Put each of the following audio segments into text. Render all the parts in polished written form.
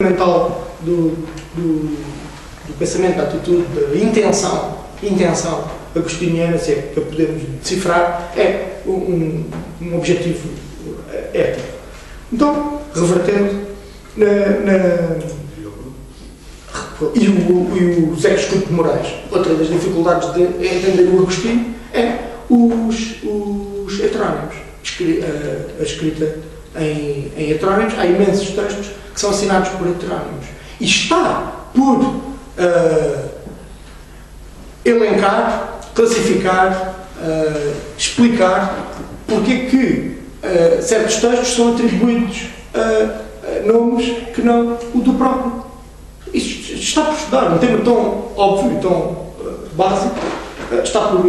fundamental do pensamento, da atitude, da intenção agostiniana, se é que a podemos decifrar, é um objetivo ético. Então, revertendo e o José Escudo de Moraes, outra das dificuldades de entender o Agostinho é os heterónimos. A escrita em heterónimos, há imensos textos que são assinados por heterónimos. E está por elencar, classificar, explicar porque que certos textos são atribuídos a nomes que não o do próprio. Isso está por estudar, um tema tão óbvio e tão básico, está por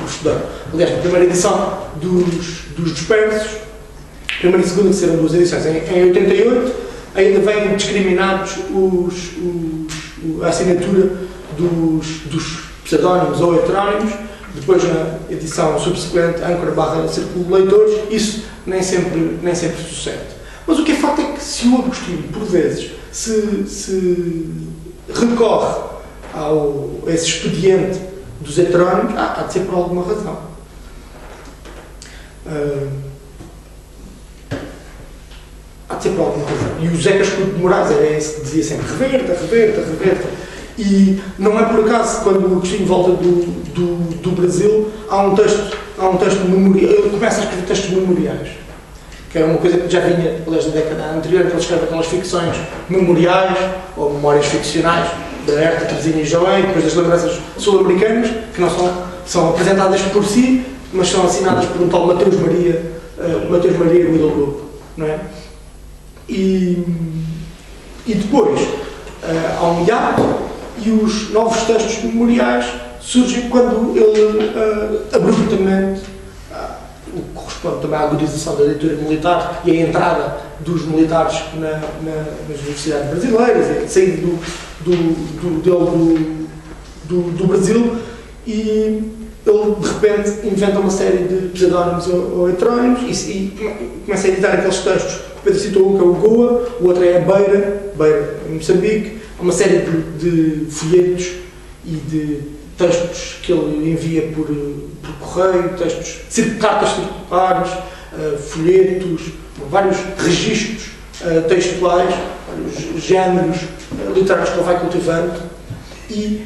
estudar. Aliás, na primeira edição dos Dispersos, primeira e segunda, que serão duas edições, em 88, ainda vêm discriminados a assinatura dos pseudónimos ou heterónimos. Depois, na edição subsequente, âncora/círculo de leitores, isso nem sempre sucede. Mas o que é fato é que se o Agostinho, por vezes, se recorre a esse expediente dos heterónimos, há de ser por alguma razão. Há de ser por alguma razão. E o José Escudo de Moraes era esse que dizia sempre reverta. E não é por acaso que quando o Agostinho volta do Brasil, há um texto memorial. Ele começa a escrever textos memoriais, que é uma coisa que já vinha desde a década anterior, que ele escreve aquelas ficções memoriais ou memórias ficcionais da Herta, Teresinha e João, e depois das lembranças sul-americanas, que não são apresentadas por si, mas são assinadas por um tal Mateus Maria Guido, não é? E depois há um hiato e os novos textos memoriais surgem quando ele abruptamente, o que corresponde também à agudização da leitura militar e à entrada dos militares nas universidades brasileiras, a saída do Brasil, e ele de repente inventa uma série de pseudónimos ou heterónimos e começa a editar aqueles textos. O Pedro citou um que é o Goa, o outro é a Beira em Moçambique. Há uma série de folhetos e de textos que ele envia por correio, cartas circulares, folhetos, vários registros textuais, vários géneros literários que ele vai cultivando e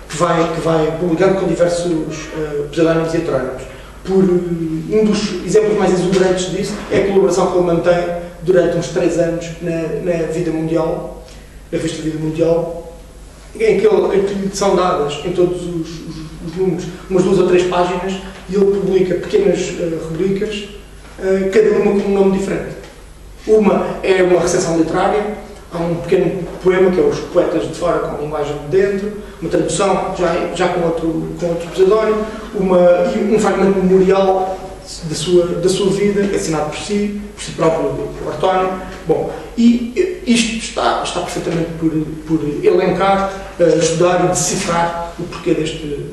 que vai publicando com diversos pseudónimos e heterónimos. Um dos exemplos mais exuberantes disso é a colaboração que ele mantém durante uns 3 anos na Vida Mundial, na revista Vida Mundial, em que são dadas em todos os números umas 2 ou 3 páginas e ele publica pequenas rubricas, cada uma com um nome diferente. Uma é uma recensião literária, há um pequeno poema que é Os Poetas de Fora com a Linguagem de Dentro, uma tradução já com outro pseudónimo, um fragmento memorial da sua vida, assinado por si próprio, o Artónio. Bom, e isto está perfeitamente por elencar, estudar e decifrar o porquê deste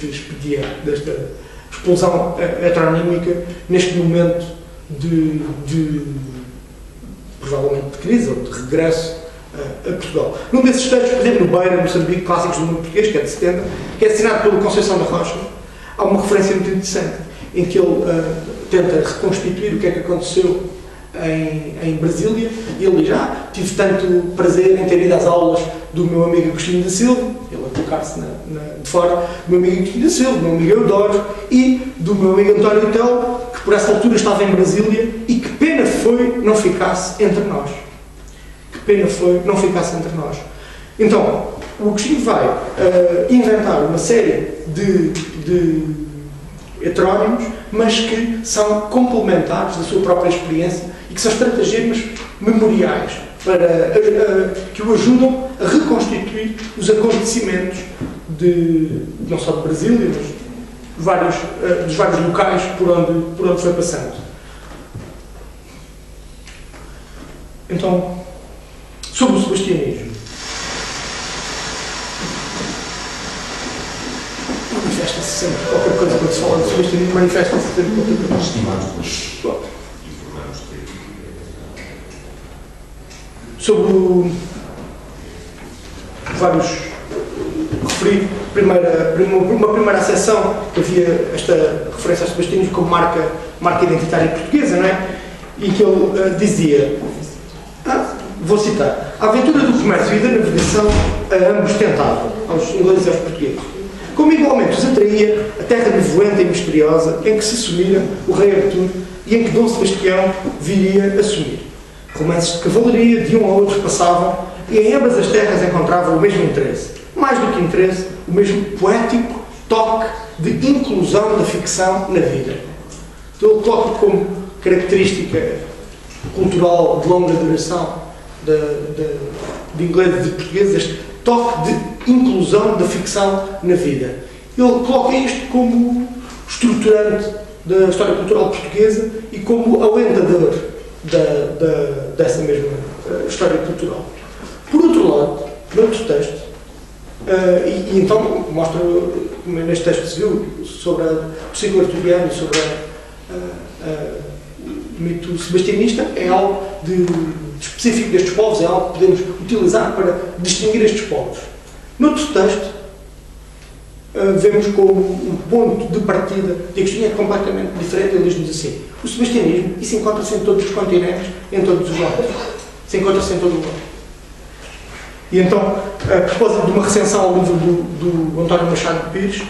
expediente, desta explosão heteronímica neste momento provavelmente de crise ou de regresso a Portugal. Num desses textos, por exemplo, no Beira, Moçambique, Clássicos do Mundo Português, que é de 70, que é assinado pelo Conceição da Rocha, há uma referência muito interessante, em que ele tenta reconstituir o que é que aconteceu em Brasília, e ele diz: tive tanto prazer em ter ido às aulas do meu amigo Agostinho da Silva, ele a colocar-se de fora, do meu amigo Agostinho da Silva, do meu amigo Eudório e do meu amigo António Tel, que por essa altura estava em Brasília, e que pena foi não ficasse entre nós. Que pena foi não ficasse entre nós. Então, o Agostinho vai inventar uma série de heterónimos, mas que são complementares da sua própria experiência e que são estratagemas memoriais para que o ajudam a reconstituir os acontecimentos não só de Brasília, mas dos vários locais por onde foi passando. Então, sobre o sebastianismo, manifesta-se sempre qualquer coisa quando se fala de sebastianismo, manifesta-se sempre qualquer coisa. Estimados pelos informantes sobre vários, referi uma primeira acessão que havia esta referência aos sebastianismo como marca identitária portuguesa, não é? E que ele dizia, vou citar, a aventura do comércio e da navegação a ambos tentava, aos ingleses e aos portugueses, como igualmente os atraía a terra nevoenta e misteriosa em que se assumira o rei Artur e em que Dom Sebastião viria assumir. Romances de cavalaria de um a outro passavam e em ambas as terras encontravam o mesmo interesse. Mais do que interesse, o mesmo poético toque de inclusão da ficção na vida. Então ele coloca como característica cultural de longa duração de ingleses e de portugueses este toque de inclusão da ficção na vida. Ele coloca isto como estruturante da história cultural portuguesa e como alentador dessa mesma história cultural. Por outro lado, noutro texto, e então mostra, neste texto se viu, sobre o ciclo arturiano e sobre o mito sebastianista, é algo de específico destes povos, é algo que podemos utilizar para distinguir estes povos. Noutro texto, vemos como um ponto de partida de que é completamente diferente. Ele diz-nos assim: o sebastianismo, isso encontra-se em todos os continentes, em todos os lados. Se encontra-se em todo o lado. E então, a propósito de uma recensão ao livro do António Machado de Pires,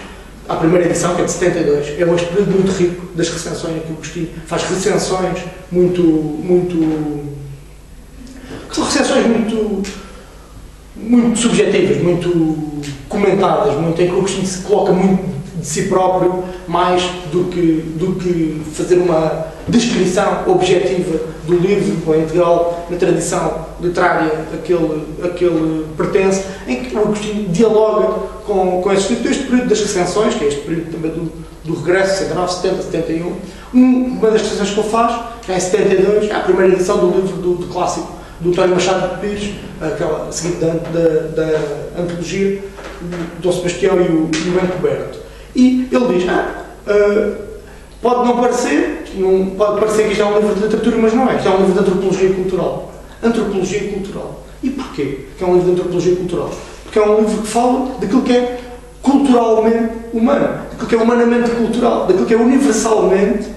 à primeira edição, que é de 72, é este período muito rico das recensões, em que o Agostinho faz recensões que são recensões muito subjetivas, muito comentadas, em que o Agostinho se coloca muito de si próprio, mais do que fazer uma descrição objetiva do livro, ou integral, na tradição literária a que ele pertence, em que o Agostinho dialoga com esse escritor. Este período das recensões, que é este período também do regresso, 69, 70, 71, uma das recensões que ele faz, é em 72, é a primeira edição do livro do clássico do António Machado de Pires, aquela seguinte da antologia, Dom Sebastião e o Encoberto. E ele diz, pode parecer que isto é um livro de literatura, mas não é. Isto é um livro de antropologia cultural. Antropologia cultural. E porquê que é um livro de antropologia cultural? Porque é um livro que fala daquilo que é culturalmente humano, daquilo que é humanamente cultural, daquilo que é universalmente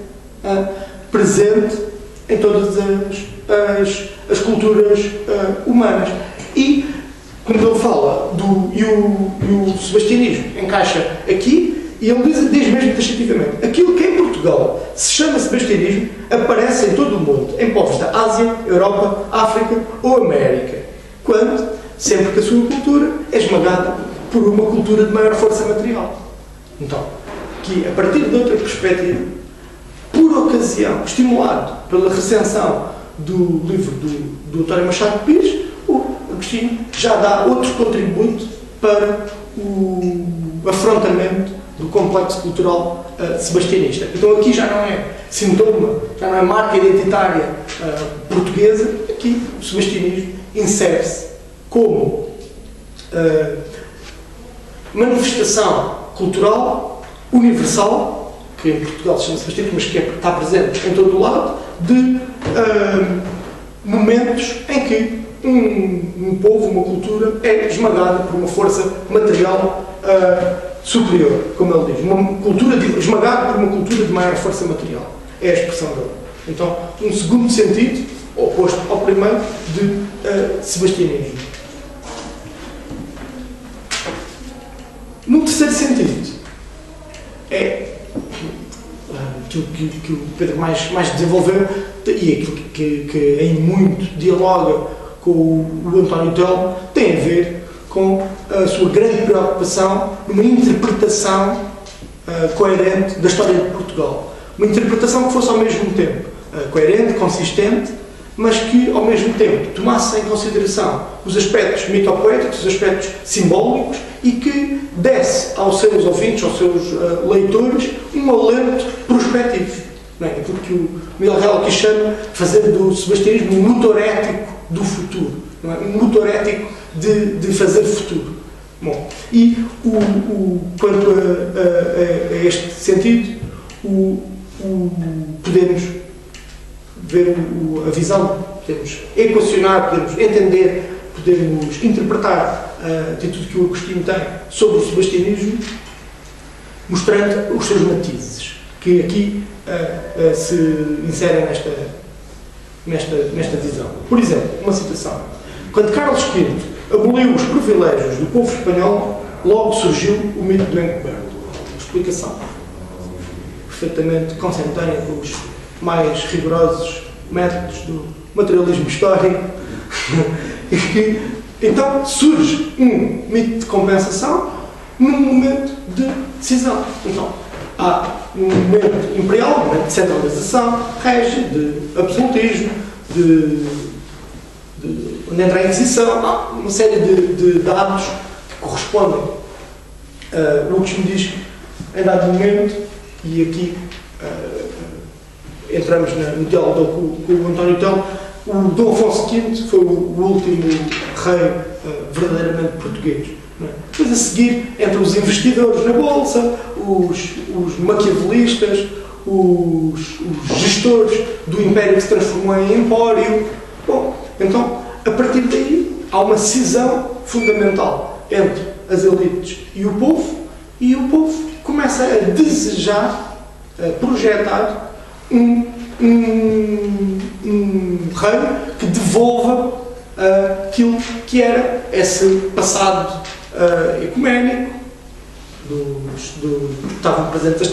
presente em todas as culturas humanas. E, quando ele fala e o sebastianismo encaixa aqui, e ele diz mesmo taxativamente, aquilo que em Portugal se chama sebastianismo aparece em todo o mundo, em povos da Ásia, Europa, África ou América, sempre que a sua cultura é esmagada por uma cultura de maior força material. Então, que a partir de outra perspectiva, por ocasião, estimulado pela recensão do livro do António Machado de Pires, o Agostinho já dá outro contributo para o afrontamento do complexo cultural sebastianista. Então aqui já não é sintoma, já não é marca identitária portuguesa, aqui o sebastianismo insere-se como manifestação cultural universal, que em Portugal se chama sebastianismo, mas que está presente em todo o lado, de momentos em que um povo, uma cultura, é esmagada por uma força material superior, como ele diz. Uma cultura esmagada por uma cultura de maior força material. É a expressão dele. Então, um segundo sentido, oposto ao primeiro, de sebastianismo. No terceiro sentido, é aquilo que o Pedro mais desenvolveu e aquilo que em muito dialoga com o António Telmo, tem a ver com a sua grande preocupação numa interpretação coerente da história de Portugal. Uma interpretação que fosse ao mesmo tempo coerente, consistente, mas que ao mesmo tempo tomasse em consideração os aspectos mitopoéticos, os aspectos simbólicos e que desse aos seus ouvintes, aos seus leitores, um alento prospectivo. Não é? Aquilo que o Miguel Real aqui chama de fazer do sebastianismo um motor ético do futuro. Não é? Um motor ético de fazer futuro. Bom, e quanto a este sentido, podemos ver a visão podemos equacionar, podemos entender, podemos interpretar a atitude que o Agostinho tem sobre o sebastianismo, mostrando os seus matizes, que aqui se inserem nesta visão. Por exemplo, uma citação. Quando Carlos V aboliu os privilégios do povo espanhol, logo surgiu o mito do encoberto. Explicação. Perfeitamente consentânea com os mais rigorosos métodos do materialismo histórico. E que, então, surge um mito de compensação num momento de decisão. Então, há um momento imperial, um momento de centralização, rege, de absolutismo, onde entra a Inquisição, há uma série de dados que correspondem. O Agostinho diz, em dado momento, e aqui entramos no diálogo com o António Telmo, o Dom Afonso V foi o último rei verdadeiramente português. Não é? Depois a seguir, entre os investidores na Bolsa, os maquiavelistas, os gestores do Império que se transformou em Empório. Bom, então, a partir daí, há uma cisão fundamental entre as elites e o povo começa a desejar, a projetar um rei que devolva aquilo que era esse passado ecuménico, estavam presentes as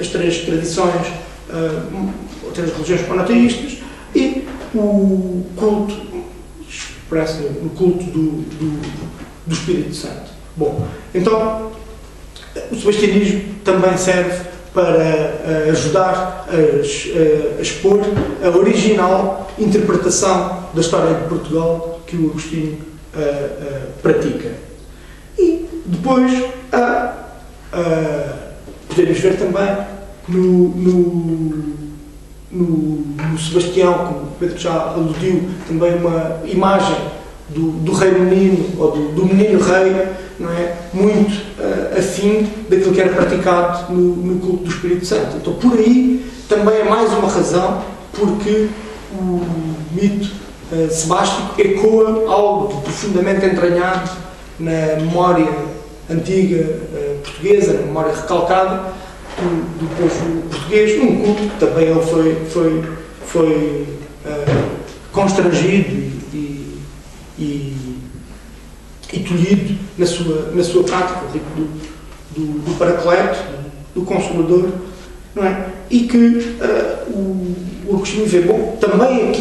três tradições, as três religiões monoteístas, e o culto, expresso no culto do Espírito Santo. Bom, então, o sebastianismo também serve para ajudar a expor a original interpretação da história de Portugal que o Agostinho pratica. E depois podemos ver também no Sebastião, como o Pedro já aludiu, também uma imagem do rei menino, ou do menino rei, não é? Muito afim daquilo que era praticado no culto do Espírito Santo. Então, por aí, também é mais uma razão porque o mito sebástico ecoa algo profundamente entranhado na memória antiga portuguesa, na memória recalcada do povo português, num culto que também ele foi constrangido e tolhido na sua prática, do Paracleto, do Consolador, não é? E que o Agostinho vê, bom, também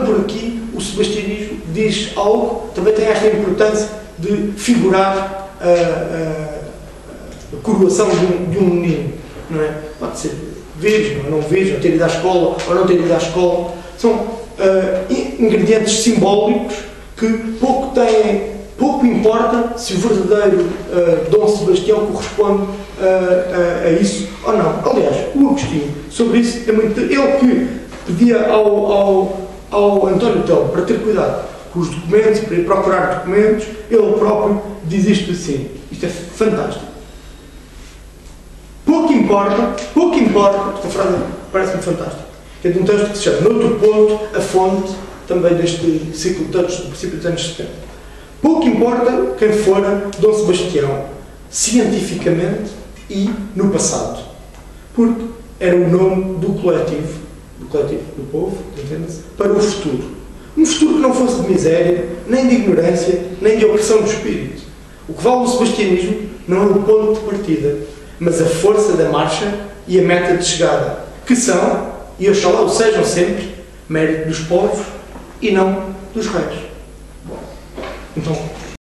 por aqui, o sebastianismo diz algo, também tem esta importância de figurar a coroação de um menino, não é? Pode ser virgem ou não virgem, ou ter ido à escola ou não ter ido à escola. São ingredientes simbólicos que pouco importa se o verdadeiro Dom Sebastião corresponde a isso ou não. Aliás, o Agostinho, sobre isso, é muito... Ele que pedia ao António Telmo para ter cuidado com os documentos, para ir procurar documentos, ele próprio diz isto assim. Isto é fantástico. Pouco importa, esta frase parece-me fantástica. É de um texto que se chama Noutro Ponto, a fonte, também deste ciclo de textos do princípio dos anos 70. Pouco importa quem fora Dom Sebastião, cientificamente e no passado, porque era o nome do coletivo do povo, entende-se, para o futuro. Um futuro que não fosse de miséria, nem de ignorância, nem de opressão do espírito. O que vale o sebastianismo não é o ponto de partida, mas a força da marcha e a meta de chegada, que são, e oxalá o sejam sempre, mérito dos povos e não dos reis. Bom, então,